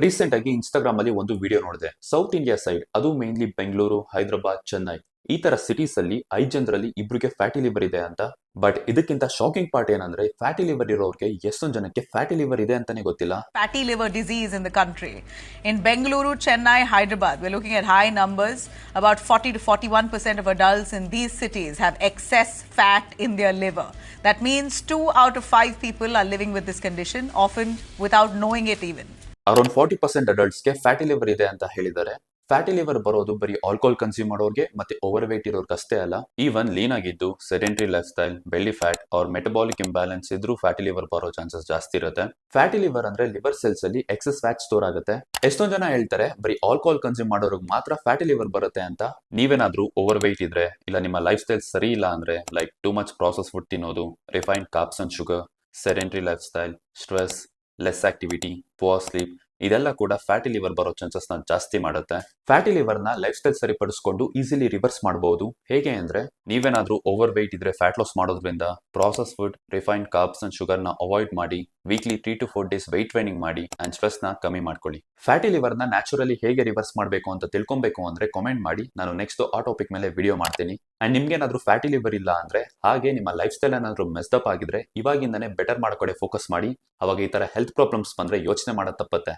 Recent ಆಗಿ Instagram ಅಲ್ಲಿ ಒಂದು ವಿಡಿಯೋ ನೋಡಿದೆ. ಸೌತ್ ಇಂಡಿಯಾ ಸೈಡ್, ಅದು ಮೇನ್ಲಿ ಬೆಂಗಳೂರು, ಹೈದರಾಬಾದ್, ಚೆನ್ನೈ ಈ ತರ ಸಿಟೀಸ್ ಅಲ್ಲಿ 5 ಜನರಲ್ಲಿ ಇಬ್ರಿಗೆ ಫ್ಯಾಟಿ ಲಿವರ್ ಇದೆ ಅಂತ. ಬಟ್ ಇದಕ್ಕಿಂತ ಶಾಕಿಂಗ್ ಪಾರ್ಟ್ ಏನಂದ್ರೆ, ಫ್ಯಾಟಿ ಲಿವರ್ ಇರೋರಿಗೆ ಎಷ್ಟೊಂದು ಜನಕ್ಕೆ ಫ್ಯಾಟಿ ಲಿವರ್ ಇದೆ ಅಂತಾನೆ ಗೊತ್ತಿಲ್ಲ. Fatty liver disease in the country. In Bengaluru, Chennai, Hyderabad, we're looking at high numbers. About 40 to 41% of adults in these cities have excess fat in their liver. That means 2 out of 5 people are living with this condition, often without knowing it even. Around 40% ಅಡಲ್ಟ್ಸ್ಗೆ fatty liver ಇದೆ ಅಂತ ಹೇಳಿದ್ದಾರೆ. Fatty liver ಬರೋದು ಬರೀ alcohol consume ಮಾಡೋರಿಗೆ ಮತ್ತೆ over wait ಇರೋರ್ಗೆ ಅಷ್ಟೇ ಅಲ್ಲ. ಈವನ್ ಲೀನ್ ಆಗಿದ್ದು, sedentary life style, belly fat or metabolic imbalance ಇದ್ರೂ ಫ್ಯಾಟಿ ಲಿವರ್ ಬರೋ ಚಾನ್ಸಸ್ ಜಾಸ್ತಿ ಇರುತ್ತೆ. ಫ್ಯಾಟಿ ಲಿವರ್ ಅಂದ್ರೆ ಲಿವರ್ ಸೆಲ್ಸ್ ಅಲ್ಲಿ ಎಕ್ಸೆಸ್ ಫ್ಯಾಟ್ ಸ್ಟೋರ್ ಆಗುತ್ತೆ. ಎಷ್ಟೊಂದ್ ಜನ ಹೇಳ್ತಾರೆ ಬರೀ ಆಲ್ಕೋಹಾಲ್ ಕನ್ಸ್ಯೂಮ್ ಮಾಡೋರಿಗೆ ಮಾತ್ರ ಫ್ಯಾಟಿ ಲಿವರ್ ಬರುತ್ತೆ ಅಂತ. ನೀವೇನಾದ್ರೂ ಓವರ್ ವೇಟ್ ಇದ್ರೆ, ಇಲ್ಲ ನಿಮ್ಮ ಲೈಫ್ ಸ್ಟೈಲ್ ಸರಿ ಇಲ್ಲ ಅಂದ್ರೆ, like too much process food ತಿನ್ನೋದು, refined carbs and sugar, sedentary life style, stress, less activity, poor sleep, ಇದೆಲ್ಲ ಕೂಡ ಫ್ಯಾಟಿ ಲಿವರ್ ಬರೋ ಚಾನ್ಸಸ್ ಜಾಸ್ತಿ ಮಾಡುತ್ತೆ. ಫ್ಯಾಟಿ ಲಿವರ್ ನ ಲೈಫ್ ಸ್ಟೈಲ್ ಸರಿಪಡಿಸ್ಕೊಂಡು ಈಸಿಲಿ ರಿವರ್ಸ್ ಮಾಡಬಹುದು. ಹೇಗೆ ಅಂದ್ರೆ, ನೀವೇನಾದ್ರೂ ಓವರ್ ವೇಟ್ ಇದ್ರೆ ಫ್ಯಾಟ್ ಲಾಸ್ ಮಾಡೋದ್ರಿಂದ process food, refined carbs and sugar ನ ಅವಾಯ್ಡ್ ಮಾಡಿ, weekly 3 to 4 days weight training ಮಾಡಿ ಅಂಡ್ ಸ್ಟ್ರೆಸ್ ನ ಕಮ್ಮಿ ಮಾಡ್ಕೊಳ್ಳಿ. ಫ್ಯಾಟಿ ಲಿವರ್ ನ ನ್ಯಾಚುರಲಿ ಹೇಗೆ ರಿವರ್ಸ್ ಮಾಡಬೇಕು ಅಂತ ತಿಳ್ಕೊಬೇಕು ಅಂದ್ರೆ ಕಾಮೆಂಟ್ ಮಾಡಿ, ನಾನು ನೆಕ್ಸ್ಟ್ ಆ ಟಾಪಿಕ್ ಮೇಲೆ ವಿಡಿಯೋ ಮಾಡ್ತೀನಿ. ಅಂಡ್ ನಿಮ್ಗೆ ಏನಾದ್ರೂ ಫ್ಯಾಟಿ ಲಿವರ್ ಇಲ್ಲ ಅಂದ್ರೆ, ಹಾಗೆ ನಿಮ್ಮ ಲೈಫ್ ಸ್ಟೈಲ್ ಏನಾದ್ರೂ ಮೆಸ್ಡಪ್ ಆಗಿದ್ರೆ, ಇವಾಗಿಂದಾನೇ ಬೆಟರ್ ಮಾಡ್ಕೊಡೆ ಫೋಕಸ್ ಮಾಡಿ. ಅವಾಗ ಈ ತರ ಹೆಲ್ತ್ ಪ್ರಾಬ್ಲಮ್ಸ್ ಬಂದ್ರೆ ಯೋಚನೆ ಮಾಡೋದು ತಪ್ಪತ್ತೆ.